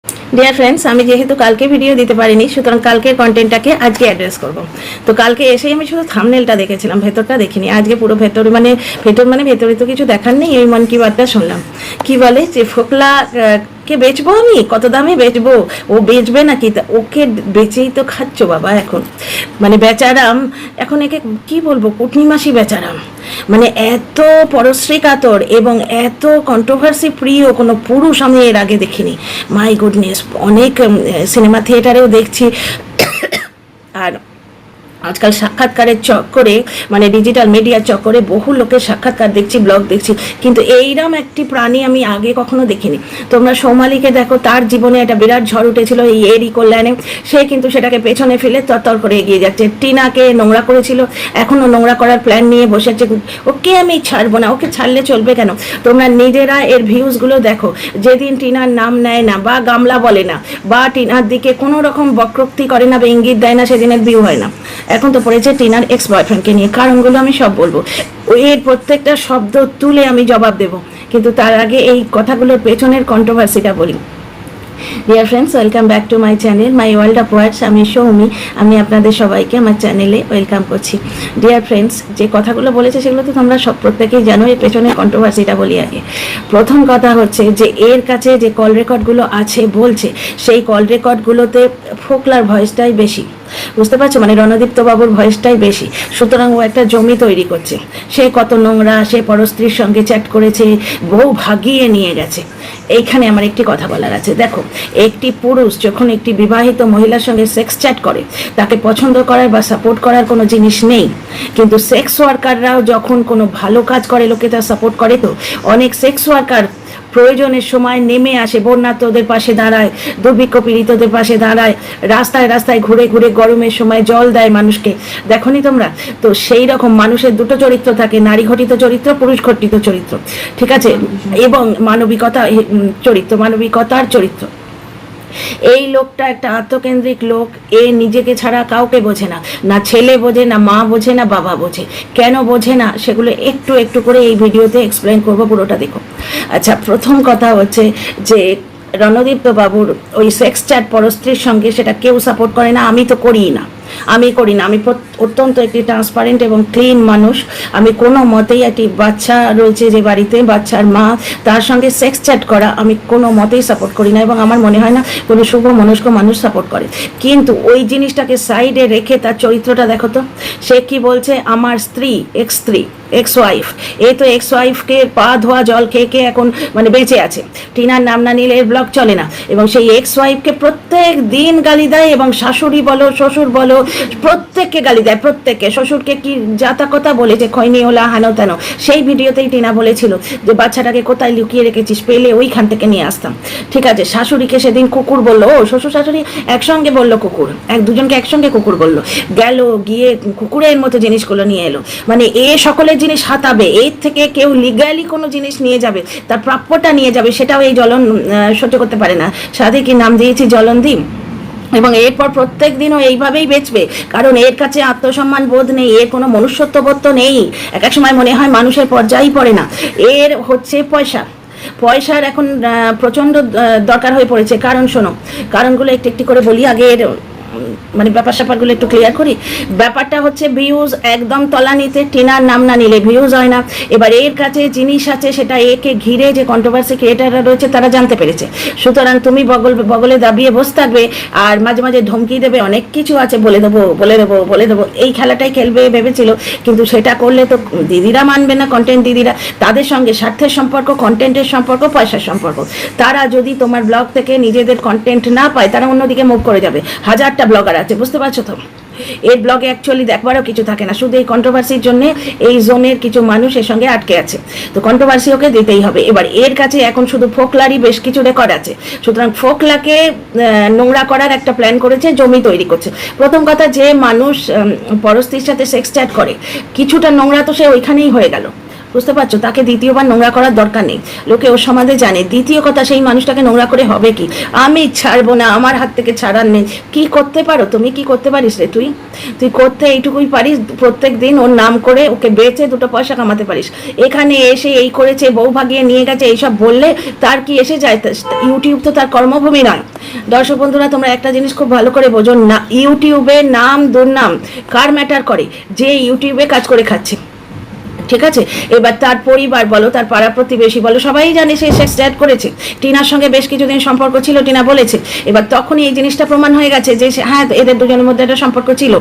Dear friends, আমি যেহেতু কালকে ভিডিও দিতে পারিনি, সুতরাং কালকের কন্টেন্টটাকে আজকে অ্যাড্রেস করব। তো কালকে এসেই আমি শুধু থাম্বনেলটা দেখেছিলাম, ভেতরটা দেখিনি। আজকে পুরো ভেতরে তো কিছু দেখার নেই। এই মন কি বাতটা শুনলাম, কি বলে যে ফোকলা কে বেচবো, আমি কত দামে বেচবো, ও বেচবে নাকি, ওকে বেচেই তো খাচ্ছ বাবা এখন। মানে বেচারাম, এখন একে কি বলবো, কুটনিমাসি বেচারাম। মানে এত পরশ্রী কাতর এবং এত কন্ট্রোভার্সি প্রিয় কোনো পুরুষ আমি এর আগে দেখিনি। মাই গুডনেস, অনেক সিনেমা থিয়েটারেও দেখছি, আর আজকাল সাক্ষাৎকারের চক্করে, মানে ডিজিটাল মিডিয়ার চক্করে বহু লোকের সাক্ষাৎকার দেখছি, ব্লগ দেখছি, কিন্তু এইরকম একটি প্রাণী আমি আগে কখনো দেখিনি। তোমরা সৌমালিকে দেখো, তার জীবনে একটা বিরাট ঝড় উঠেছিল এই এরই কল্যাণে, সে কিন্তু সেটাকে পেছনে ফেলে তরতর করে এগিয়ে যাচ্ছে। টিনাকে নোংরা করেছিল, এখনও নোংরা করার প্ল্যান নিয়ে বসেছে। ওকে আমি ছাড়বো না, ওকে ছাড়লে চলবে কেন? তোমরা নিজেরা এর ভিউজগুলো দেখো। যেদিন টিনার নাম নেয় না, বা গামলা বলে না, বা টিনার দিকে কোনো রকম বক্রোক্তি করে না বা ইঙ্গিত দেয় না, সেদিনের ভিউ হয় না। এখন তো পড়েছে টিনার এক্স বয়ফ্রেন্ডকে নিয়ে, কারণগুলো আমি সব বলবো, এর প্রত্যেকটা শব্দ তুলে আমি জবাব দেব, কিন্তু তার আগে এই কথাগুলোর পেছনের কন্ট্রোভার্সিটা বলি। Dear friends, welcome back to my channel my world of words. আমি সৌমি, আমি আপনাদের সবাইকে আমার চ্যানেলে ওয়েলকাম করছি। ডিয়ার ফ্রেন্ডস, যে কথাগুলো বলেছে সেগুলো তো তোমরা সব প্রত্যেকেই জানো। এর পেছনের কন্ট্রোভার্সিটা বলি আগে। প্রথম কথা হচ্ছে যে এর কাছে যে কল রেকর্ডগুলো আছে বলছে, সেই কল রেকর্ডগুলোতে ফোকলার ভয়েসটাই বেশি, বুঝতে পারছো? মানে রণদীপ্ত বাবুর ভয়েসটাই বেশি। সুতরাং ও একটা জমি তৈরি করছে। সে কত নোংরা, সে পরস্ত্রীর সঙ্গে চ্যাট করেছে, বউ ভাগিয়ে নিয়ে গেছে। এইখানে আমার একটি কথা বলার আছে। দেখো, একটি পুরুষ যখন একটি বিবাহিত মহিলার সঙ্গে সেক্স চ্যাট করে, তাকে পছন্দ করার বা সাপোর্ট করার কোনো জিনিস নেই, কিন্তু সেক্স ওয়ার্কাররাও যখন কোনো ভালো কাজ করে লোকে তা সাপোর্ট করে। তো অনেক সেক্স ওয়ার্কার প্রয়োজনের সময় নেমে আসে, বন্যার্তদের পাশে দাঁড়ায়, দুর্ভিক্ষ পীড়িতদের পাশে দাঁড়ায়, রাস্তায় রাস্তায় ঘুরে ঘুরে গরমের সময় জল দেয় মানুষকে। দেখোনি তোমরা? তো সেই রকম মানুষের দুটো চরিত্র থাকে, নারী ঘটিত চরিত্র, পুরুষ ঘটিত চরিত্র, ঠিক আছে, এবং মানবিকতার চরিত্র। এই লোকটা একটা আত্মকেন্দ্রিক লোক। এ নিজেকে ছাড়া কাউকে বোঝে না, না ছেলে বোঝে, না মা বোঝে, না বাবা বোঝে। কেন বোঝে না সেগুলো একটু একটু করে এই ভিডিওতে এক্সপ্লেন করবো, পুরোটা দেখো। আচ্ছা, প্রথম কথা হচ্ছে যে রণদীপ্ত বাবুর ওই সেক্স চ্যাট পরস্ত্রীর সঙ্গে, সেটা কেউ সাপোর্ট করে না। আমি তো করিই না, আমি অত্যন্ত একটি ট্রান্সপারেন্ট এবং ক্লিন মানুষ। আমি কোনো মতেই, একটি বাচ্চা রয়েছে যে বাড়িতে, বাচ্চার মা, তার সঙ্গে সেক্স চ্যাট করা আমি কোনো মতেই সাপোর্ট করি না, এবং আমার মনে হয় না কোনো শুভ মনস্ক মানুষ সাপোর্ট করে। কিন্তু ওই জিনিসটাকে সাইডে রেখে তার চরিত্রটা দেখো তো। সে কি বলছে, আমার স্ত্রী, এক্স ওয়াইফ, এ তো এক্স ওয়াইফকে পা ধোয়া জল খেয়ে এখন মানে বেঁচে আছে। টিনার নাম না নিলে এর ব্লগ চলে না, এবং সেই এক্স ওয়াইফকে প্রত্যেক দিন গালি দেয়, এবং শাশুড়ি বলো, শ্বশুর বলো, প্রত্যেককে গালি দেয়। প্রত্যেককে, শ্বশুরকে কি যাতা কথা বলেছে, খৈনি ওলা হানো তেন। সেই ভিডিওতেই টিনা বলেছিল যে বাচ্চাটাকে কোথায় লুকিয়ে রেখেছিস, পেলে ওইখান থেকে নিয়ে আসতাম, ঠিক আছে। শাশুড়িকে সেদিন কুকুর বললো, ও শ্বশুর শাশুড়ি একসঙ্গে বললো কুকুর, দুজনকে একসঙ্গে কুকুর বললো, গেল গিয়ে কুকুরের মতো জিনিসগুলো নিয়ে এলো। মানে এ সকলের জিনিস হাতাবে, এর থেকে কেউ লিগালি কোনো জিনিস নিয়ে যাবে, তার প্রাপ্যটা নিয়ে যাবে, সেটাও এই জ্বলন সহ্য করতে পারে না। সাথে কি নাম দিয়েছি জ্বলনদী, এবং এরপর প্রত্যেক দিনও এইভাবেই বেচবে, কারণ এর কাছে আত্মসম্মান বোধ নেই, এর কোনো মনুষ্যত্ব বোধ তো নেই। এক এক সময় মনে হয় মানুষের পর্যায়ই পড়ে না। এর হচ্ছে পয়সার এখন প্রচণ্ড দরকার হয়ে পড়েছে। কারণ শোনো, কারণগুলো একটু একটু করে বলি আগে। এর মানে ব্যাপার স্যাপারগুলো একটু ক্লিয়ার করি। ব্যাপারটা হচ্ছে ভিউজ একদম তলানিতে, টিনার নাম না নিলে ভিউজ হয় না। এবার এর কাছে জিনিস আছে, সেটা একে ঘিরে যে কন্ট্রোভার্সি ক্রিয়েটাররা রয়েছে তারা জানতে পেরেছে। সুতরাং তুমি বগলে দাবিয়ে বসে থাকবে, আর মাঝে মাঝে ধমকি দেবে, অনেক কিছু আছে, বলে দেবো। এই খেলাটাই খেলবে ভেবেছিল, কিন্তু সেটা করলে তো দিদিরা মানবে না, কন্টেন্ট দিদিরা। তাদের সঙ্গে স্বার্থের সম্পর্ক, কন্টেন্টের সম্পর্ক, পয়সার সম্পর্ক। তারা যদি তোমার ব্লগ থেকে নিজেদের কন্টেন্ট না পায়, তারা অন্যদিকে মুভ করে যাবে। হাজারটা ব্লগার আছে, বুঝতে পারছো তো? এর ব্লগে অ্যাকচুয়ালি দেখবারও কিছু থাকে না, শুধু এই কন্ট্রোভার্সির জন্য এই জোনের কিছু মানুষ এর সঙ্গে আটকে আছে। তো কন্ট্রোভার্সি ওকে দিতেই হবে। এবার এর কাছে এখন শুধু ফোকলারই বেশ কিছু রেকর্ড আছে, সুতরাং ফোকলাকে নোংরা করার একটা প্ল্যান করেছে, জমি তৈরি করছে। প্রথম কথা, যে মানুষ পরস্ত্রীর সাথে সেক্স চ্যাট করে, কিছুটা নোংরা তো সে ওইখানেই হয়ে গেল। বুঝতে পারছো? তাকে দ্বিতীয়বার নোংরা করার দরকার নেই, লোকে ওর সমাজে জানে। দ্বিতীয় কথা, সেই মানুষটাকে নোংরা করে হবে কি? আমি ছাড়বো না, আমার হাত থেকে ছাড়ার নেই। কি করতে পারো তুমি? কি করতে পারিস রে তুই? তুই করতে এইটুকুই পারিস, প্রত্যেক দিন ওর নাম করে ওকে বেচে দুটো পয়সা কামাতে পারিস। এখানে এসে এই করেছে, বউ ভাগিয়ে নিয়ে গেছে, এইসব বললে তার কি এসে যায়? ইউটিউব তো তার কর্মভূমি নয়। দর্শক বন্ধুরা, তোমরা একটা জিনিস খুব ভালো করে বোঝো না, ইউটিউবে নাম দুর্নাম কার ম্যাটার করে? যে ইউটিউবে কাজ করে খাচ্ছে, ঠিক আছে? এবার তার পরিবার বলো, তার পাড়া প্রতিবেশী বলো, সবাই জানে সে সেক্স চ্যাট করেছে। টিনার সঙ্গে বেশ কিছুদিন সম্পর্ক ছিল, টিনা বলেছে। এবার তখনই এই জিনিসটা প্রমাণ হয়ে গেছে যে হ্যাঁ, এদের দুজনের মধ্যে একটা সম্পর্ক ছিল,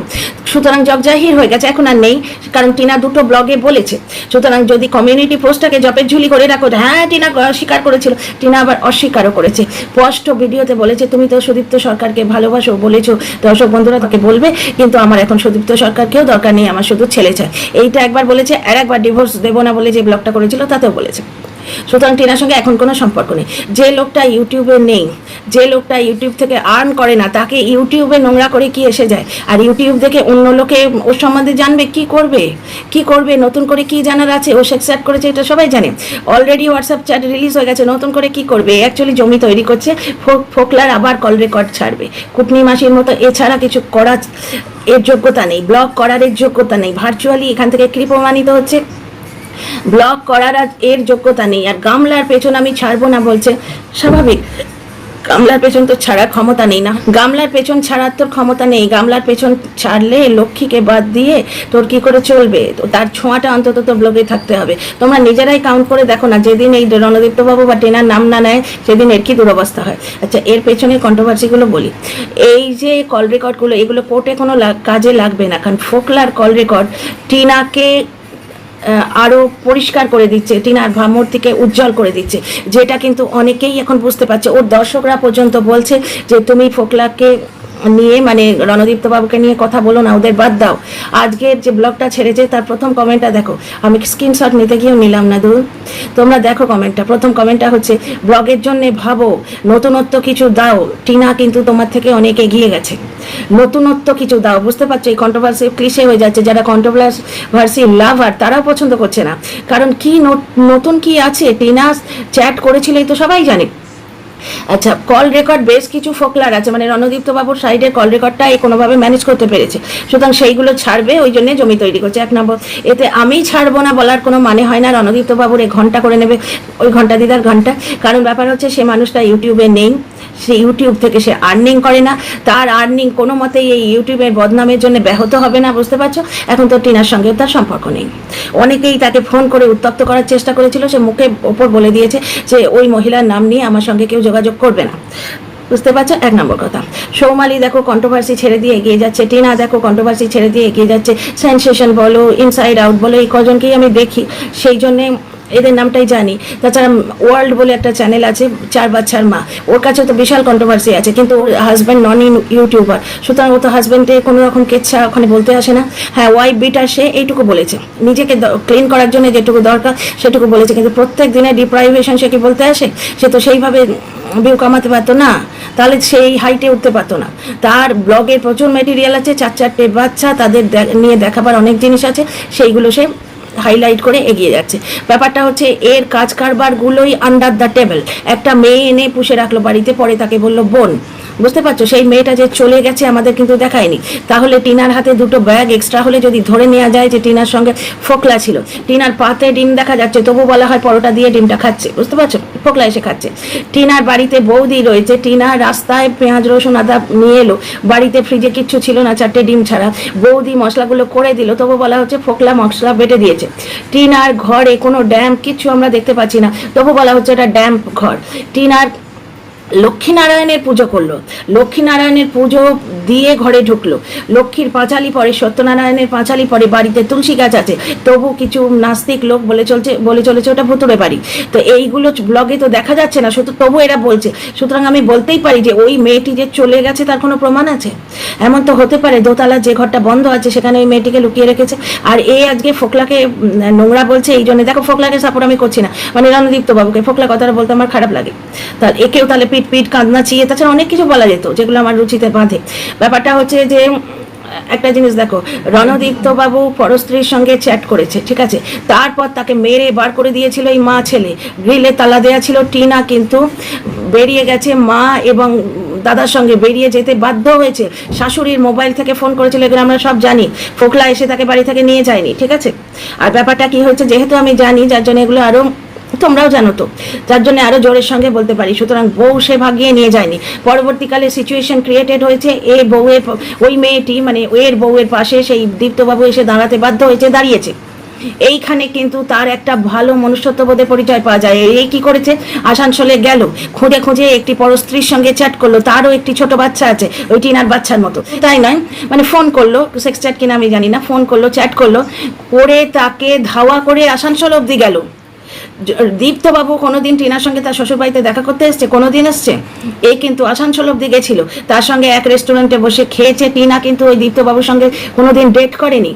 সুতরাং জগজাহির হয়ে গেছে। এখন আর নেই, কারণ টিনা দুটো ব্লগে বলেছে। সুতরাং যদি কমিউনিটি পোস্টটাকে জপের ঝুলি করে রাখো, হ্যাঁ টিনা স্বীকার করেছিল, টিনা আবার অস্বীকারও করেছে। স্পষ্ট ভিডিওতে বলেছে, তুমি তো সুদীপ্ত সরকারকে ভালোবাসো বলেছো, দর্শক বন্ধুরা তাকে বলবে, কিন্তু আমার এখন সুদীপ্ত সরকারকেও দরকার নেই, আমার শুধু ছেলে চাই। এইটা একবার বলেছে, আর একবার ডিভোর্স দেবো না বলে যে ব্লগটা করেছিল তাতেও বলেছে। সুতরাং টিনার সঙ্গে এখন কোনো সম্পর্ক নেই। যে লোকটা ইউটিউবে নেই, যে লোকটা ইউটিউব থেকে আর্ন করে না, তাকে ইউটিউবে নোংরা করে কি এসে যায়? আর ইউটিউব দেখে অন্য লোকে ওর সম্বন্ধে জানবে, কি করবে? কি করবে? নতুন করে কি জানার আছে? ও সেক্স চ্যাট করেছে, এটা সবাই জানে। অলরেডি হোয়াটসঅ্যাপ চ্যাট রিলিজ হয়ে গেছে, নতুন করে কি করবে? অ্যাকচুয়ালি জমি তৈরি করছে, ফোকলার আবার কল রেকর্ড ছাড়বে কুটনি মাসির মতো। এছাড়া কিছু করা এর যোগ্যতা নেই, ব্লগ করার এর যোগ্যতা নেই। ভার্চুয়ালি এখান থেকে কি প্রমাণিত হচ্ছে? ব্লগ করার এর যোগ্যতা নেই। আর গামলার পেছন আমি ছাড়বো না বলছে, স্বাভাবিক। গামলার পেছন তো ছাড়ার ক্ষমতা নেই না, গামলার পেছন ছাড়ার তোর ক্ষমতা নেই। গামলার পেছন ছাড়লে লক্ষ্মীকে বাদ দিয়ে তোর কি করে চলবে? তো তার ছোঁয়াটা অন্তত তোর ব্লগে থাকতে হবে। তোমরা নিজেরাই কাউন্ট করে দেখো না, যেদিন এই রণদীপ্ত বাবু বা টেনার নাম না নেয়, সেদিন এর কি দুরবস্থা হয়। আচ্ছা, এর পেছনে কন্ট্রোভার্সিগুলো বলি। এই যে কল রেকর্ডগুলো, এগুলো কোর্টে কোনো কাজে লাগবে না, কারণ ফোকলার কল রেকর্ড টিনাকে আরো পরিষ্কার করে দিচ্ছে, টিনার ভাবমূর্তিকে উজ্জ্বল করে দিচ্ছে, যেটা কিন্তু অনেকেই এখন বুঝতে পারছে। ওর দর্শকরা পর্যন্ত বলছে যে তুমি ফোকলাকে নিয়ে, মানে রণদীপ্ত বাবুকে নিয়ে কথা বলো না, ওদের বাদ দাও। আজকের যে ব্লগটা ছেড়েছে তার প্রথম কমেন্টটা দেখো, আমি স্ক্রিনশট নিতে গিয়েও নিলাম না, দূর তোমরা দেখো কমেন্টটা। প্রথম কমেন্টটা হচ্ছে, ব্লগের জন্য ভাবো, নতুনত্ব কিছু দাও। টিনা কিন্তু তোমার থেকে অনেক এগিয়ে গেছে, নতুনত্ব কিছু দাও। বুঝতে পারছো? এই কন্ট্রোভার্সি ক্লিশে হয়ে যাচ্ছে। যারা কন্ট্রোভার্সি লাভার তারাও পছন্দ করছে না, কারণ কি নতুন কি আছে? টিনা চ্যাট করেছিল, এই তো সবাই জানে। আচ্ছা, কল রেকর্ড বেশ কিছু ফোকলার আছে, মানে রণদীপ্ত বাবুর সাইডের কল রেকর্ডটা কোনোভাবে ম্যানেজ করতে পেরেছে, সুতরাং সেইগুলো ছাড়বে, ওই জন্য জমি তৈরি করছে। এক নম্বর, এতে আমি ছাড়বো না বলার কোনো মানে হয় না। রণদীপ্ত বাবুর এই ঘন্টা করে নেবে, ওই ঘন্টা দিদার ঘন্টা। কারণ ব্যাপার হচ্ছে, সে মানুষটা ইউটিউবে নেই, সে ইউটিউব থেকে সে আর্নিং করে না, তার আর্নিং কোনো মতেই এই ইউটিউবের বদনামের জন্য ব্যাহত হবে না। বুঝতে পারছো? এখন তো টিনার সঙ্গেও তার সম্পর্ক নেই। অনেকেই তাকে ফোন করে উত্তপ্ত করার চেষ্টা করেছিল, সে মুখে ওপর বলে দিয়েছে যে ওই মহিলার নাম নিয়ে আমার সঙ্গে কেউ যোগাযোগ করবে না। বুঝতে পারছো? এক নম্বর কথা। সৌমালি দেখো কন্ট্রোভার্সি ছেড়ে দিয়ে এগিয়ে যাচ্ছে, টিনা দেখো কন্ট্রোভার্সি ছেড়ে দিয়ে এগিয়ে যাচ্ছে। সেনসেশন বলো, ইনসাইড আউট বলো, এই কজনকেই আমি দেখি, সেই জন্যে এদের নামটাই জানি। তাছাড়া ওয়ার্ল্ড বলে একটা চ্যানেল আছে, 4 বাচ্চার মা, ওর কাছে তো বিশাল কন্ট্রোভার্সি আছে, কিন্তু ওর হাজব্যান্ড নন ইউটিউবার, সুতরাং ও তো হাজব্যান্ডে কোনো রকম কেচ্ছা ওখানে বলতে আসে না। হ্যাঁ, ওয়াইফ বিটার সে এইটুকু বলেছে, নিজেকে ক্লিন করার জন্য যেটুকু দরকার সেটুকু বলেছে, কিন্তু প্রত্যেক দিনে ডিপ্রাইভেশন সে কি বলতে আসে? সে তো সেইভাবে ভিউ কামাতে পারতো না, তাহলে সেই হাইটে উঠতে পারতো না। তার ব্লগের প্রচুর মেটেরিয়াল আছে, 4 বাচ্চা, তাদের নিয়ে দেখাবার অনেক জিনিস আছে, সেইগুলো সে হাইলাইট করে এগিয়ে যাচ্ছে। ব্যাপারটা হচ্ছে, এর কাজ কারবারগুলোই আন্ডার দ্য টেবল। একটা মেয়ে এনে পুষে রাখলো বাড়িতে, পরে তাকে বললো বোন। বুঝতে পারছো? সেই মেয়েটা যে চলে গেছে আমাদের কিন্তু দেখায়নি। তাহলে টিনার হাতে 2টো ব্যাগ এক্সট্রা হলে যদি ধরে নেওয়া যায় যে টিনার সঙ্গে ফোকলা ছিল, টিনার পাতে ডিম দেখা যাচ্ছে, তবু বলা হয় পরোটা দিয়ে ডিমটা খাচ্ছে। বুঝতে পারছো? ফোকলা এসে খাচ্ছে। টিনার বাড়িতে বৌদি রয়েছে, টিনা রাস্তায় পেঁয়াজ রসুন আদা নিয়ে এলো, বাড়িতে ফ্রিজে কিচ্ছু ছিল না 4টে ডিম ছাড়া, বৌদি মশলাগুলো করে দিল, তবু বলা হচ্ছে ফোকলা মশলা বেটে দিয়েছে। টিনার ঘরে কোনো ড্যাম্প কিচ্ছু আমরা দেখতে পাচ্ছি না, তবু বলা হচ্ছে এটা ড্যাম্প ঘর। টিনার লক্ষ্মীনারায়ণের পুজো করলো, লক্ষ্মীনারায়ণের পুজো দিয়ে ঘরে ঢুকলো, লক্ষ্মীর পাঁচালি পরে, সত্যনারায়ণের পাঁচালি পরে, বাড়িতে তুলসী গাছ আছে, তবু কিছু নাস্তিক লোক বলে চলেছে ওটা ভুতুড়ে বাড়ি। তো এইগুলো ব্লগে তো দেখা যাচ্ছে না, শুধু তবু এরা বলছে। সুতরাং আমি বলতেই পারি যে ওই মেয়েটি যে চলে গেছে তার কোনো প্রমাণ আছে? এমন তো হতে পারে দোতলার যে ঘরটা বন্ধ আছে সেখানে ওই মেয়েটিকে লুকিয়ে রেখেছে। আর আজকে ফোকলাকে নোংরা বলছে, এই জন্য দেখো, ফোকলাকে সাপোর্ট আমি করছি না, মানে রণদীপ্ত বাবুকে ফোকলা কথাটা বলতে আমার খারাপ লাগে। তাহলে একেও তাহলে পিট কাঁদনা চিয়ে, তাছাড়া অনেক কিছু বলা যেত যেগুলো আমার রুচিতে বাঁধে। ব্যাপারটা হচ্ছে যে একটা জিনিস দেখো, রণদীপ্ত বাবু পরস্ত্রীর সঙ্গে চ্যাট করেছে, ঠিক আছে, তারপর তাকে মেরে বার করে দিয়েছিল এই মা ছেলে, গ্রিলে তালা দেওয়া ছিল। টিনা কিন্তু বেরিয়ে গেছে, মা এবং দাদার সঙ্গে বেরিয়ে যেতে বাধ্য হয়েছে, শাশুড়ির মোবাইল থেকে ফোন করেছিল, এগুলো আমরা সব জানি। ফোকলা এসে তাকে বাড়ি থেকে নিয়ে যায়নি, ঠিক আছে। আর ব্যাপারটা কি হয়েছে যেহেতু আমি জানি, যার জন্য এগুলো আরও তোমরাও জানো, তো যার জন্য আরো জোরের সঙ্গে বলতে পারি। সুতরাং বউ সে ভাগিয়ে নিয়ে যায়নি, পরবর্তীকালে সিচুয়েশন ক্রিয়েটেড হয়েছে, এ বউয়ের ওই মেয়েটি মানে এর বউয়ের পাশে সেই দীপ্তবাবু এসে দাঁড়াতে বাধ্য হয়েছে, দাঁড়িয়েছে। এইখানে কিন্তু তার একটা ভালো মনুষ্যত্ববোধের পরিচয় পাওয়া যায়। এই কি করেছে, আসানসোলে গেল, খুঁজে খুঁজে একটি পরস্ত্রীর সঙ্গে চ্যাট করলো, তারও একটি ছোট বাচ্চা আছে ওই টিনার বাচ্চার মতো, তাই নয়, মানে ফোন করলো, সেক্স চ্যাট কিনা আমি জানি না, ফোন করলো, চ্যাট করলো, করে তাকে ধাওয়া করে আসানসোল অবধি গেল। দীপ্তবাবু কোনোদিন টিনার সঙ্গে তার শ্বশুরবাড়িতে দেখা করতে এসছে, কোনোদিন এসছে? এই কিন্তু আসানসোল অবধি গেছিল, তার সঙ্গে এক রেস্টুরেন্টে বসে খেয়েছে। টিনা কিন্তু ওই দীপ্তবাবুর সঙ্গে কোনোদিন ডেট করেনি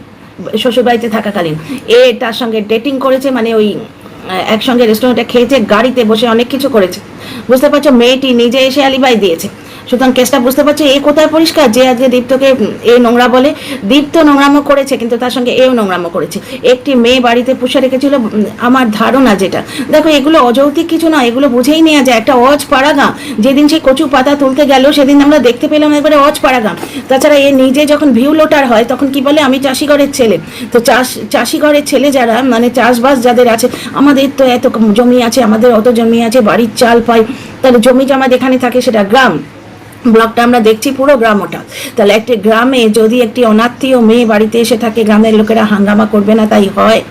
শ্বশুরবাড়িতে থাকাকালীন, তার সঙ্গে ডেটিং করেছে, মানে ওই একসঙ্গে রেস্টুরেন্টে খেয়েছে, গাড়িতে বসে অনেক কিছু করেছে, বুঝতে পারছো। মেয়েটি নিজে এসে আলিবাই দিয়েছে। সুতরাং কেসটা বুঝতে পারছো, এ কোথায় পরিষ্কার যে আজকে দীপ্তকে এ নোংরা বলে। দীপ্ত নোংরামো করেছে, কিন্তু তার সঙ্গে এও নোংরামো করেছে। একটি মেয়ে বাড়িতে পুষে রেখেছিল, আমার ধারণা যেটা, দেখো এগুলো অযৌক্তিক কিছু না, এগুলো বুঝেই নেওয়া যায়। একটা অজ পাড়াগাঁ, যেদিন সেই কচু পাতা তুলতে গেল সেদিন আমরা দেখতে পেলাম একবারে অজ পাড়াগাঁ। তাছাড়া এ নিজে যখন ভিউ লোটার হয় তখন কি বলে, আমি চাষি ঘরের ছেলে। তো চাষি ঘরের ছেলে যারা, মানে চাষবাস যাদের আছে, আমাদের তো এত জমি আছে, আমাদের অত জমি আছে, বাড়ির চাল পাই, তাহলে জমি জমা যেখানে থাকে সেটা গ্রাম। ব্লকটা আমরা দেখছি পুরো গ্রাম ওটা। তাহলে একটি গ্রামে যদি একটি অনাত্মীয় মেয়ে বাড়িতে এসে থাকে, গ্রামের লোকেরা হাঙ্গামা করবে না? তাই হয়।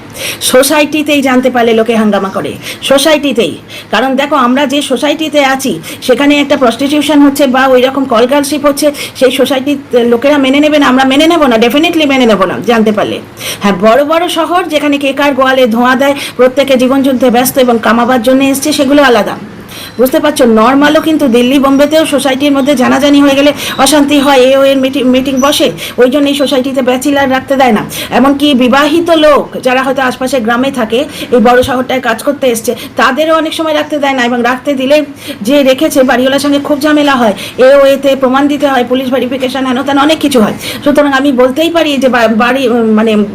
সোসাইটিতেই জানতে পারলে লোকে হাঙ্গামা করে, সোসাইটিতেই। কারণ দেখো আমরা যে সোসাইটিতে আছি সেখানে একটা প্রস্টিটিউশন হচ্ছে বা ওই রকম কলগার্লশিপ হচ্ছে, সেই সোসাইটির লোকেরা মেনে নেবে না? আমরা মেনে নেবো না, ডেফিনেটলি মেনে নেবো না জানতে পারলে। হ্যাঁ, বড় বড় শহর যেখানে কেকার গোয়ালে ধোঁয়া দেয়, প্রত্যেকে জীবনযুদ্ধে ব্যস্ত এবং কামাবার জন্য এসছে, সেগুলো আলাদা, বুঝতে পারছো। নর্মালও কিন্তু দিল্লি বোম্বেতেও সোসাইটির মধ্যে জানাজানি হয়ে গেলে অশান্তি হয়, এ ও এর মিটিং বসে, ওই জন্য এই সোসাইটিতে ব্যাচেলার রাখতে দেয় না। এমনকি বিবাহিত লোক যারা হয়তো আশপাশে গ্রামে থাকে, এই বড় শহরটায় কাজ করতে এসছে, তাদেরও অনেক সময় রাখতে দেয় না, এবং রাখতে দিলে যে রেখেছে বাড়িওয়ালার সঙ্গে খুব ঝামেলা হয়, এ ও এতে প্রমাণ দিতে হয়, পুলিশ ভেরিফিকেশন, হেন তেন অনেক কিছু হয়। সুতরাং আমি বলতেই পারি যে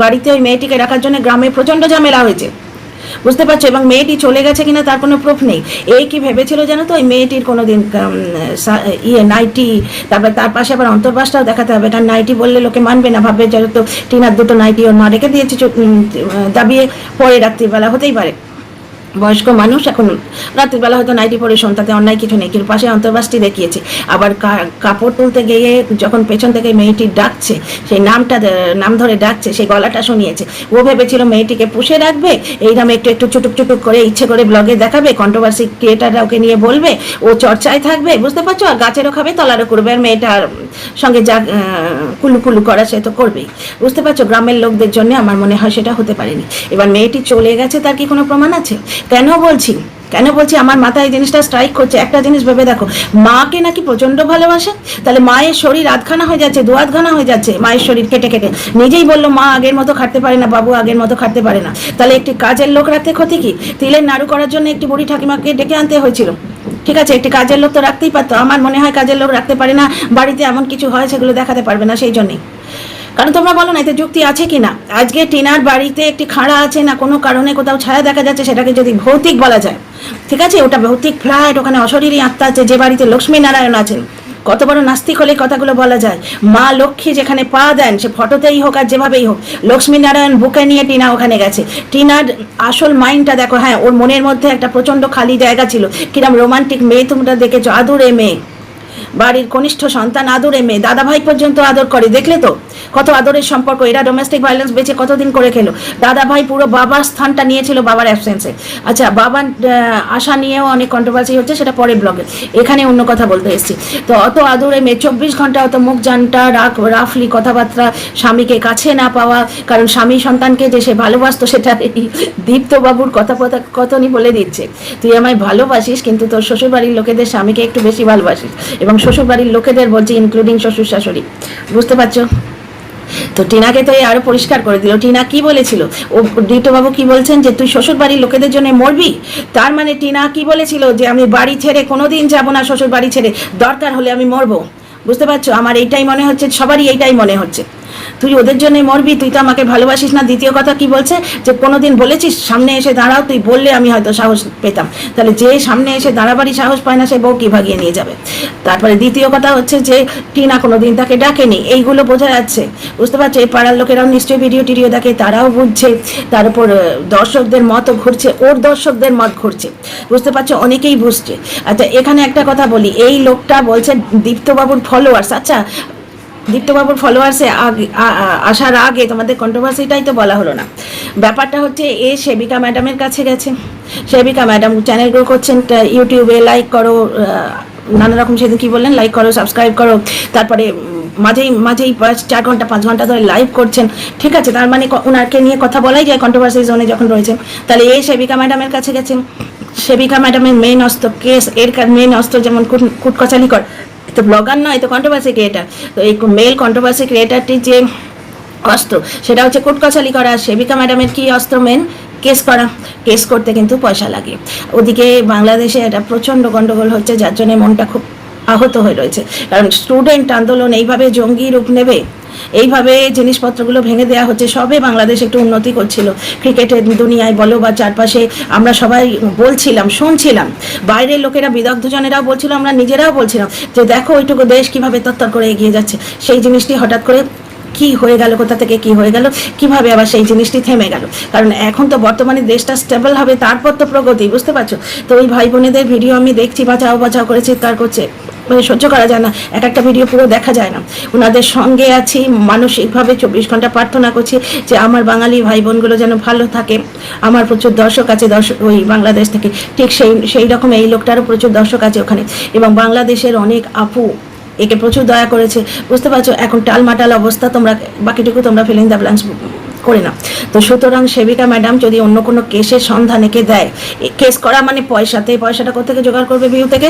বাড়িতে ওই মেয়েটিকে রাখার জন্য গ্রামে প্রচণ্ড ঝামেলা হয়েছে, বুঝতে পারছো। এবং মেয়েটি চলে গেছে কিনা তার কোনো প্রুফ নেই। এই কি ভেবেছিল জানো তো, ওই মেয়েটির কোনোদিন নাইটি, তারপর তার পাশে আবার অন্তর্বাসটাও দেখাতে হবে, কারণ নাইটি বললে লোকে মানবে না, ভাববে যেহেতু টিনার দুটো নাইটি ওর মা রেখে দিয়েছে দাবিয়ে, পরে রাত্রিবেলা হতেই পারে, বয়স্ক মানুষ এখন রাত্রিবেলা হয়তো নাইটি পরে শোন, তাতে অন্যায় কিছু নেই, কিন্তু পাশে অন্তর্বাসটি দেখিয়েছে। আবার কাপড় তুলতে গিয়ে যখন পেছন থেকে মেয়েটি ডাকছে, সেই নাম ধরে ডাকছে, সেই গলাটা শুনিয়েছে। ও ভেবেছিল মেয়েটিকে পুষে রাখবে, এইরকম একটু একটু চুটুক চুটুক করে ইচ্ছে করে ব্লগে দেখাবে, কন্ট্রোভার্সি ক্রিয়েটাররা ওকে নিয়ে বলবে, ও চর্চায় থাকবে, বুঝতে পারছো। আর গাছেরও খাবে, তলারও করবে, আর মেয়েটার সঙ্গে যা কুলু কুলু করা সে তো করবেই, বুঝতে পারছো। গ্রামের লোকদের জন্য আমার মনে হয় সেটা হতে পারেনি। এবার মেয়েটি চলে গেছে, তার কি কোনো প্রমাণ আছে? কেন বলছি আমার মাথায় এই জিনিসটা স্ট্রাইক করছে। একটা জিনিস ভেবে দেখো, মাকে নাকি প্রচন্ড ভালোবাসে, তাহলে মায়ের শরীর আধখানা হয়ে যাচ্ছে, দুয়াধখানা হয়ে যাচ্ছে, মায়ের শরীর কেটে কেটে। নিজেই বললো মা আগের মতো খাটতে পারে না, বাবু আগের মতো খাটতে পারে না, তাহলে একটি কাজের লোক রাখতে ক্ষতি কি? তিলের নাড়ু করার জন্য একটি বুড়ি ঠাকিমাকে ডেকে আনতে হয়েছিল, ঠিক আছে, একটি কাজের লোক তো রাখতেই পারতো। আমার মনে হয় কাজের লোক রাখতে পারে না, বাড়িতে এমন কিছু হয় সেগুলো দেখাতে পারবে না, সেই জন্যই। কারণ তোমরা বলো না এতে যুক্তি আছে কি না? আজকে টিনার বাড়িতে একটি খাঁড়া আছে না, কোনো কারণে কোথাও ছায়া দেখা যাচ্ছে, সেটাকে যদি ভৌতিক বলা যায়, ঠিক আছে, ওটা ভৌতিক ফ্ল্যাট, ওখানে অশরীরী আত্মা আছে, যে বাড়িতে লক্ষ্মী নারায়ণ আছেন, কত বড় নাস্তিক হলে কথাগুলো বলা যায়। মা লক্ষ্মী যেখানে পা দেন, সে ফটোতেই হোক আর যেভাবেই হোক, লক্ষ্মী নারায়ণ বুকে নিয়ে টিনা ওখানে গেছে। টিনার আসল মাইন্ডটা দেখো, হ্যাঁ ওর মনের মধ্যে একটা প্রচন্ড খালি জায়গা ছিল, কিরম রোমান্টিক মেয়ে তোমরা দেখেছো, আদুরে মেয়ে, বাড়ির কনিষ্ঠ সন্তান, আদরে মেয়ে, দাদা ভাই পর্যন্ত আদর করে, দেখলে তো কত আদরের সম্পর্ক। এরা ডোমেস্টিক ভায়োলেন্স বেঁচে কতদিন করে খেলো। দাদা ভাই পুরো বাবার স্থানটা নিয়েছিল বাবার অ্যাবসেন্সে। আচ্ছা, বাবার আশা নিয়েও অনেক কন্ট্রোভার্সি হচ্ছে, সেটা পরে ব্লগে, এখানে অন্য কথা বলতে এসেছি। তো অত আদরে মেয়ে 24 ঘন্টা অত মুখ জানটা রাফলি কথাবার্তা, স্বামীকে কাছে না পাওয়া, কারণ স্বামী সন্তানকে যে সে ভালোবাসতো সেটা দীপ্তবাবুর কথনই বলে দিচ্ছে, তুই আমায় ভালোবাসিস কিন্তু তোর শ্বশুরবাড়ির লোকেদের স্বামীকে একটু বেশি ভালোবাসিস, এবং শ্বশুরবাড়ির লোকেদের বলছি ইনক্লুডিং শ্বশুর শাশুড়ি, বুঝতে পারছো। তো টিনাকে তো আরো পরিষ্কার করে দিল। টিনা কি বলেছিল, ও দীপ্তবাবু কি বলছেন যে তুই শ্বশুর বাড়ির লোকেদের জন্য মরবি, তার মানে টিনা কি বলেছিল যে আমি বাড়ি ছেড়ে কোনোদিন যাবো না, শ্বশুর বাড়ি ছেড়ে, দরকার হলে আমি মরবো, বুঝতে পারছো। আমার এইটাই মনে হচ্ছে, সবারই এইটাই মনে হচ্ছে। তুই ওদের জন্য মরবি, তুই তো আমাকে ভালোবাসিস না। দ্বিতীয় কথা কি বলছে, যে কোনোদিন বলেছিস সামনে এসে দাঁড়াও, তুই বললে আমি হয়তো সাহস পেতাম। তাহলে যে সামনে এসে দাঁড়াবারই সাহস পায় না, সে বউ কি ভাগিয়ে নিয়ে যাবে? তারপরে দ্বিতীয় কথা হচ্ছে যে টিনা কোনোদিন তাকে ডাকেনি, এইগুলো বোঝা যাচ্ছে, বুঝতে পারছো? এই পাড়ার লোকেরাও নিশ্চয়ই ভিডিও টিডিও দেখে, তারাও বুঝছে। তার উপর দর্শকদের মতও ঘুরছে, ওর দর্শকদের মত ঘুরছে, বুঝতে পারছো? অনেকেই বুঝছে। আচ্ছা, এখানে একটা কথা বলি, এই লোকটা বলছে দীপ্তবাবুর ফলোয়ার্স। আচ্ছা, দীপ্তবাবুর ফলোয়ার্সে আসার আগে তোমাদের কন্ট্রোভার্সিটাই তো বলা হলো না। ব্যাপারটা হচ্ছে এ সেবিকা ম্যাডামের কাছে গেছে, সেবিকা ম্যাডাম চ্যানেল গ্রো করছেন, ইউটিউবে লাইক করো, নানা রকম, সেদিন কি বললেন, লাইক করো, সাবস্ক্রাইব করো, তারপরে মাঝেই 4 ঘন্টা 5 ঘন্টা ধরে লাইভ করছেন, ঠিক আছে? তার মানে ওনাকে নিয়ে কথা বলাই যায় কন্ট্রোভার্সি জোনে যখন রয়েছেন। তাহলে এই সেবিকা ম্যাডামের কাছে গেছেন, সেবিকা ম্যাডামের মেইন অস্ত্র কেস, এর মেইন অস্ত্র যেমন কুটকচালি কর, তো ব্লগার নয়, তো কন্ট্রোভার্সি ক্রিয়েটার। তো এই মেল কন্ট্রোভার্সি ক্রিয়েটারটির যে অস্ত্র সেটা হচ্ছে কুটকচালি করা। সেবিকা ম্যাডামের কি অস্ত্র? মেন কেস করা। কেস করতে কিন্তু পয়সা লাগে। ওদিকে বাংলাদেশে এটা প্রচণ্ড গণ্ডগোল হচ্ছে, যার জন্য মনটা খুব আহত হয়ে রয়েছে। কারণ স্টুডেন্ট আন্দোলন এইভাবে জঙ্গি রূপ নেবে, এইভাবে জিনিসপত্রগুলো ভেঙে দেওয়া হচ্ছে। সবে বাংলাদেশ একটু উন্নতি করছিল, ক্রিকেটের দুনিয়ায় বলো বা চারপাশে আমরা সবাই বলছিলাম, শুনছিলাম, বাইরের লোকেরা বিদগ্ধজনেরাও বলছিল, আমরা নিজেরাও বলছিলাম যে দেখো ওইটুকু দেশ কিভাবে তত্তর করে এগিয়ে যাচ্ছে। সেই জিনিসটি হঠাৎ করে কি হয়ে গেল, কোথা থেকে কি হয়ে গেল, কিভাবে আবার সেই জিনিসটি থেমে গেল? কারণ এখন তো বর্তমানে দেশটা স্টেবল হবে, তারপর তো প্রগতি, বুঝতে পারছো? তো ওই ভাই বোনেদের ভিডিও আমি দেখছি, বাঁচাও করে চিৎকার করছে, মানে সহ্য করা যায় না, এক একটা ভিডিও পুরো দেখা যায় না। ওনাদের সঙ্গে আছি, মানসিকভাবে 24 ঘন্টা প্রার্থনা করছি যে আমার বাঙালি ভাই বোনগুলো যেন ভালো থাকে। আমার প্রচুর দর্শক আছে ওই বাংলাদেশ থেকে, ঠিক সেই রকম এই লোকটারও প্রচুর দর্শক আছে ওখানে, এবং বাংলাদেশের অনেক আপু একে প্রচুর দয়া করেছে, বুঝতে পারছো? এখন টালমাটাল অবস্থা, তোমরা বাকিটুকু তোমরা ফিলিং দ্য ব্ল্যাঙ্কস করে না। তো সুতরাং সেবিকা ম্যাডাম যদি অন্য কোনো কেসের সন্ধান একে দেয়, কেস করা মানে পয়সাতে, পয়সাটা কোথেকে জোগাড় করবে? ভিউ থেকে।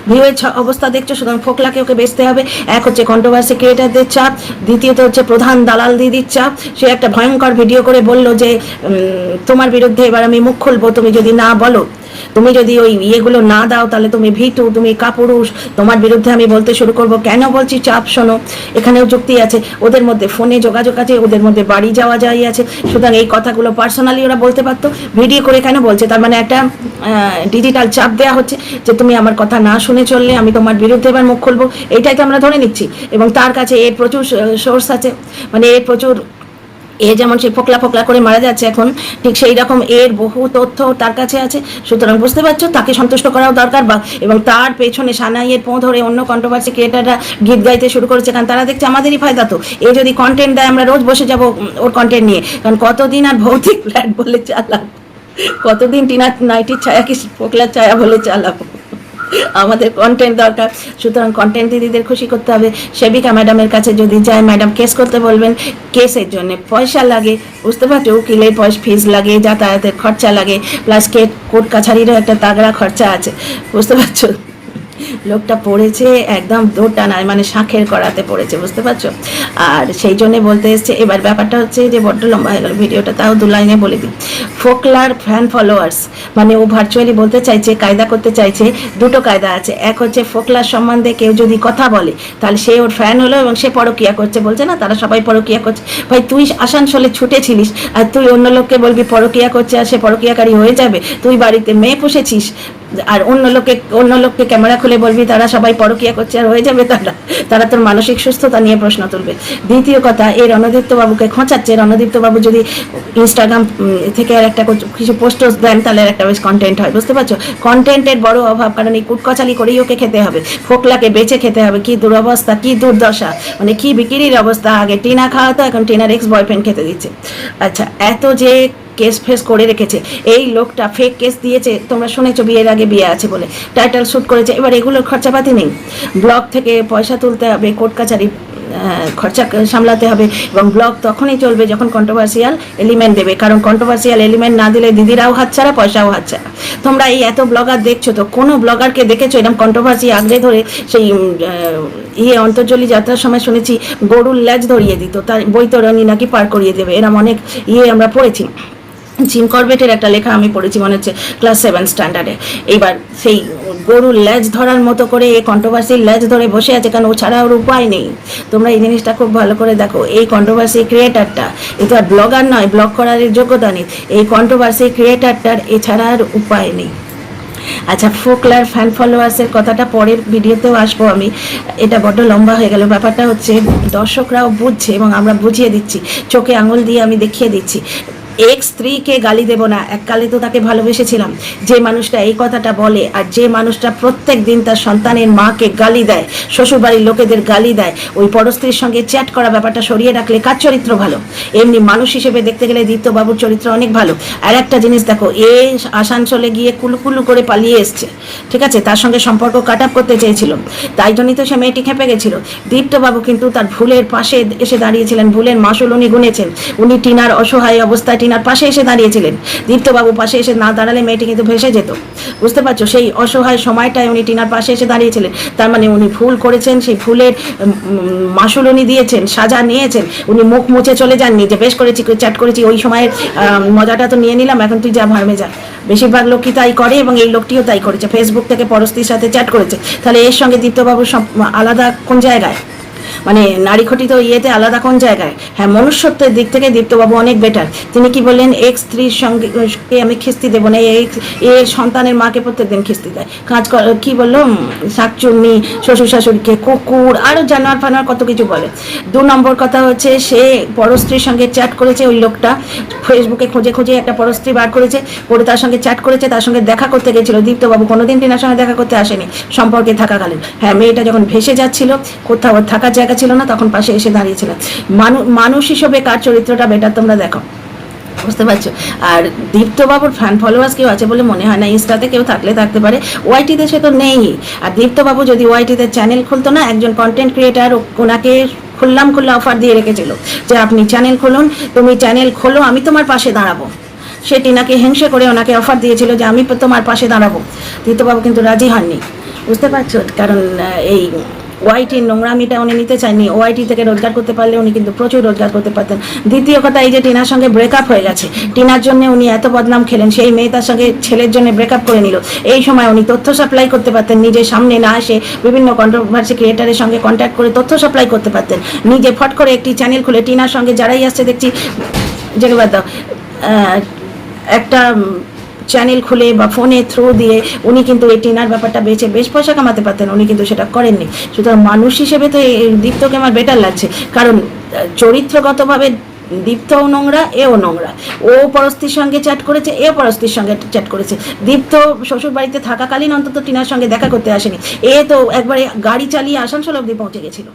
ভিউয়ের অবস্থা দেখছো, সুতরাং ফোকলাকে ওকে বেচতে হবে। এক হচ্ছে কন্ট্রোভার্সি ক্রিয়েটারদের চাপ, দ্বিতীয়ত হচ্ছে প্রধান দালাল দিদির চাপ। সে একটা ভয়ঙ্কর ভিডিও করে বলল যে তোমার বিরুদ্ধে এবার আমি মুখ খুলবো, তুমি যদি না বলো, তুমি যদি ওই ইয়েগুলো না দাও, তাহলে তুমি ভীতু, তুমি কাপুরুষ, তোমার বিরুদ্ধে আমি বলতে শুরু করব। কেন বলছি চাপ? শোনো, এখানেও যুক্তি আছে, ওদের মধ্যে ফোনে যোগাযোগ আছে, ওদের মধ্যে বাড়ি যাওয়া যাই আছে, সুতরাং এই কথাগুলো পার্সোনালি ওরা বলতে পারতো, ভিডিও করে কেন বলছে? তার মানে একটা ডিজিটাল চাপ দেওয়া হচ্ছে যে তুমি আমার কথা না শুনে চললে আমি তোমার বিরুদ্ধে এবার মুখ খুলবো, এইটাই তো আমরা ধরে নিচ্ছি। এবং তার কাছে এর প্রচুর সোর্স আছে, মানে এর প্রচুর, এ যেমন সে ফোকলা করে মারা যাচ্ছে এখন, ঠিক সেই রকম এর বহু তথ্য তার কাছে আছে। সুতরাং বুঝতে পারছো, তাকে সন্তুষ্ট করাও দরকার। বা এবং তার পেছনে সানাইয়ের পো ধরে অন্য কন্ট্রোভার্সি ক্রিয়েটাররা গীত গাইতে শুরু করেছে, কারণ তারা দেখছে আমাদেরই ফায়দা। তো এ যদি কন্টেন্ট দেয়, আমরা রোজ বসে যাব ওর কন্টেন্ট নিয়ে। কারণ কতদিন আর ভৌতিক ফ্ল্যাট বলে চালাবো, কতদিন টিনার নাইটির ছায়া কি ফোকলার ছায়া বলে চালাবো? আমাদের কন্টেন্ট দরকার। সুতরাং কন্টেন্ট দিদিদের খুশি করতে হবে। সেবিকা ম্যাডামের কাছে যদি যায়, ম্যাডাম কেস করতে বলবেন, কেসের জন্য পয়সা লাগে, বুঝতে পারছো? উকিলের ফিস লাগে, যাতায়াতের খরচা লাগে, প্লাস কোর্ট কাছারিরও একটা তাগড়া খরচা আছে, বুঝতে পারছো? লোকটা পড়েছে একদম দৌড়টানায়, মানে শাঁখের করাতে পড়েছে, বুঝতে পারছো? আর সেই জন্য বলতে এসছে। এবার ব্যাপারটা হচ্ছে যে বড্ড লম্বা হয়ে গেল ভিডিওটা, তাও 2 লাইনে বলে দিই। ফোকলার ফ্যান ফলোয়ার্স, মানে ও ভার্চুয়ালি বলতে চাইছে, কায়দা করতে চাইছে। দুটো কায়দা আছে, এক হচ্ছে ফোকলার সম্বন্ধে কেউ যদি কথা বলে, তাহলে সে ওর ফ্যান হলো এবং সে পরকিয়া করছে, বলছে না তারা সবাই পরকিয়া করছে। ভাই তুই আসানসোলে ছুটেছিলিস, আর তুই অন্য লোককে বলবি পরকিয়া করছে, আর সে পরকিয়াকারী হয়ে যাবে? তুই বাড়িতে মেয়ে পুষেছিস, আর অন্য লোককে ক্যামেরা খুলে বলবি তারা সবাই পরকিয়া করছে, আর হয়ে যাবে? তারা তোর মানসিক সুস্থতা নিয়ে প্রশ্ন তুলবে। দ্বিতীয় কথা, এই রণদীপ্ত বাবুকে খোঁচাচ্ছে। রণদীপ্ত বাবু যদি ইনস্টাগ্রাম থেকে আর একটা কিছু পোস্ট দেন, তাহলে একটা বেশ কন্টেন্ট হয়, বুঝতে পারছো? কন্টেন্টের বড় অভাব, কারণ এই কুটকচালি করেই ওকে খেতে হবে, ফোকলাকে বেঁচে খেতে হবে। কি দুরবস্থা, কি দুর্দশা, মানে কি বিক্রির অবস্থা। আগে টিনা খাওয়াতো, এখন টিনার এক্স বয়ফ্রেন্ড খেতে দিচ্ছে। আচ্ছা, এত যে কেস ফেস করে রেখেছে এই লোকটা, ফেক কেস দিয়েছে, তোমরা শুনেছো বিয়ের আগে বিয়ে আছে বলে, টাইটেল শ্যুট করেছে। এবার এগুলোর খরচাপাতি নেই, ব্লগ থেকে পয়সা তুলতে হবে, কোর্ট কাছারি খরচা সামলাতে হবে, এবং ব্লগ তখনই চলবে যখন কন্ট্রোভার্সিয়াল এলিমেন্ট দেবে। কারণ কন্ট্রোভার্সিয়াল এলিমেন্ট না দিলে দিদিরাও হাতছাড়া, পয়সাও হাতছাড়া। তোমরা এই এত ব্লগার দেখছো, তো কোনো ব্লগারকে দেখেছো এরকম কন্ট্রোভার্সি আগড়ে ধরে? সেই অন্তর্জলি যাত্রার সময় শুনেছি গরুর ল্যাজ ধরিয়ে দিত, তার বৈতরণী নাকি পার করিয়ে দেবে, এরম অনেক আমরা পড়েছি। জিম করবেটের একটা লেখা আমি পড়েছি, মনে হচ্ছে ক্লাস 7 স্ট্যান্ডার্ডে। এইবার সেই গরুর লেজ ধরার মতো করে এই কন্ট্রোভার্সির লেজ ধরে বসে আছে, কারণ ও ছাড়া ওর উপায় নেই। তোমরা এই জিনিসটা খুব ভালো করে দেখো, এই কন্ট্রোভার্সি ক্রিয়েটারটা, এ তো আর ব্লগার নয়, ব্লগ করার যোগ্যতা নেই, এই কন্ট্রোভার্সি ক্রিয়েটারটার এছাড়া আর উপায় নেই। আচ্ছা, ফোকলার ফ্যান ফলোয়ার্সের কথাটা পরের ভিডিওতেও আসবো আমি, এটা বড্ড লম্বা হয়ে গেল। ব্যাপারটা হচ্ছে দর্শকরাও বুঝছে এবং আমরা বুঝিয়ে দিচ্ছি, চোখে আঙুল দিয়ে আমি দেখিয়ে দিচ্ছি। এক্স স্ত্রীকে গালি দেব না, এককালে তো তাকে ভালোবেসেছিলাম। যে মানুষটা এই কথাটা বলে আর যে মানুষটা প্রত্যেক দিন তার সন্তানের মাকে গালি দেয়, শ্বশুরবাড়ির লোকেদের গালি দেয়, ওই পরস্ত্রীর সঙ্গে চ্যাট করা ব্যাপারটা সরিয়ে রাখলে কার চরিত্র ভালো? এমনি মানুষ হিসেবে দেখতে গেলে দীপ্তবাবুর চরিত্র অনেক ভালো। আর একটা জিনিস দেখো, এ আসানসোলে গিয়ে কুলুকুলু করে পালিয়ে এসছে, ঠিক আছে, তার সঙ্গে সম্পর্ক কাট আপ করতে চেয়েছিল, তাই জন্যই তো সে মেয়েটি খেপে গেছিল। দীপ্তবাবু কিন্তু তার ভুলের পাশে এসে দাঁড়িয়েছিলেন, ভুলের মাসুল উনি গুনেছেন। উনি টিনার অসহায় অবস্থায় টিনার পাশে এসে দাঁড়িয়েছিলেন। দীপ্তবাবু পাশে এসে না দাঁড়ালে মেয়েটি কিন্তু ভেসে যেত, বুঝতে পারছো? সেই অসহায় সময়টায় উনি টিনার পাশে এসে দাঁড়িয়েছিলেন, তার মানে উনি ভুল করেছেন, সেই ভুলের মাসুল উনি দিয়েছেন, সাজা নিয়েছেন। উনি মুখ মুছে চলে যাননি যে বেশ করেছি, চ্যাট করেছি, ওই সময়ের মজাটা তো নিয়ে নিলাম, এখন তুই যা ভার্মে যা। বেশিরভাগ লোকই তাই করে এবং এই লোকটিও তাই করেছে, ফেসবুক থেকে পরস্ত্রীর সাথে চ্যাট করেছে। তাহলে এর সঙ্গে দীপ্তবাবুর আলাদা কোন জায়গায়? মানে নারী ঘটিত ইয়েতে আলাদা কোন জায়গায়? হ্যাঁ, মনুষ্যত্বের দিক থেকে দীপ্তবাবু অনেক বেটার। তিনি কি বললেন, এক্স স্ত্রীর সঙ্গে আমি খিস্তি দেবো না, এর সন্তানের মাকে প্রত্যেকদিন খিস্তি দেয়, কাজ কি বললো, শাকচুন্নি, শ্বশুর শাশুড়িকে কুকুর, আরও জানোয়ার ফানোয়ার কত কিছু বলে। 2 নম্বর কথা হচ্ছে, সে পরস্ত্রীর সঙ্গে চ্যাট করেছে, ওই লোকটা ফেসবুকে খুঁজে খুঁজে একটা পরস্ত্রী বার করেছে, করে তার সঙ্গে চ্যাট করেছে, তার সঙ্গে দেখা করতে গেছিল। দীপ্তবাবু কোনোদিন টিনার সঙ্গে দেখা করতে আসেনি সম্পর্কে থাকাকালীন। হ্যাঁ, মেয়েটা যখন ভেসে যাচ্ছিল, কোথাও থাকার জায়গা ছিল না, তখন পাশে এসে দাঁড়িয়েছিলেন। মানুষ হিসেবে কার চরিত্রটা বেটার তোমরা দেখো, বুঝতে পারছো? আর দীপ্তবাবুর ফ্যান ফলোয়ার্স কেউ আছে বলে মনে হয় না, ইনস্টাতে কেউ থাকতে পারে, ওয়াইটিতে সে তো নেই। আর দীপ্তবাবু যদি ওয়াইটিতে চ্যানেল খুলতো না, একজন কন্টেন্ট ক্রিয়েটার ওনাকে খুললাম অফার দিয়ে রেখেছিল যে আপনি চ্যানেল খুলুন, তুমি চ্যানেল খোলো, আমি তোমার পাশে দাঁড়াবো। সে টিনাকে হিংসে করে ওনাকে অফার দিয়েছিল যে আমি তোমার পাশে দাঁড়াবো। দীপ্তবাবু কিন্তু রাজি হননি, বুঝতে পারছো? কারণ এই ওয়াইটির নোংরামিটা উনি নিতে চাননি। ওয়াইটি থেকে রোজগার করতে পারলে উনি কিন্তু প্রচুর রোজগার করতে পারতেন। দ্বিতীয় কথা, এই যে টিনার সঙ্গে ব্রেকআপ হয়ে গেছে, টিনার জন্য উনি এত বদনাম খেলেন, সেই মেয়ে তার সঙ্গে ছেলের জন্য ব্রেকআপ করে নিল। এই সময় উনি তথ্য সাপ্লাই করতে পারতেন, নিজের সামনে না এসে বিভিন্ন কন্ট্রোভার্সি ক্রিয়েটারের সঙ্গে কন্ট্যাক্ট করে তথ্য সাপ্লাই করতে পারতেন। নিজে ফট করে একটি চ্যানেল খুলে টিনার সঙ্গে যারাই আসছে দেখছি, যেটা বাদ দাও, একটা চ্যানেল খুলে বা ফোনের থ্রু দিয়ে উনি কিন্তু এই টিনার ব্যাপারটা বেঁচে বেশ পয়সা কামাতে পারতেন, উনি কিন্তু সেটা করেননি। সুতরাং মানুষ হিসেবে তো দীপ্তকে আমার বেটার লাগছে, কারণ চরিত্রগতভাবে দীপ্তও নোংরা, এও নোংরা। ও পরস্ত্রীর সঙ্গে চ্যাট করেছে, এও পরস্ত্রীর সঙ্গে চ্যাট করেছে। দীপ্ত শ্বশুর বাড়িতে থাকাকালীন অন্তত টিনার সঙ্গে দেখা করতে আসেনি, এ তো একবারে গাড়ি চালিয়ে আসানসোল অবধি পৌঁছে গেছিল।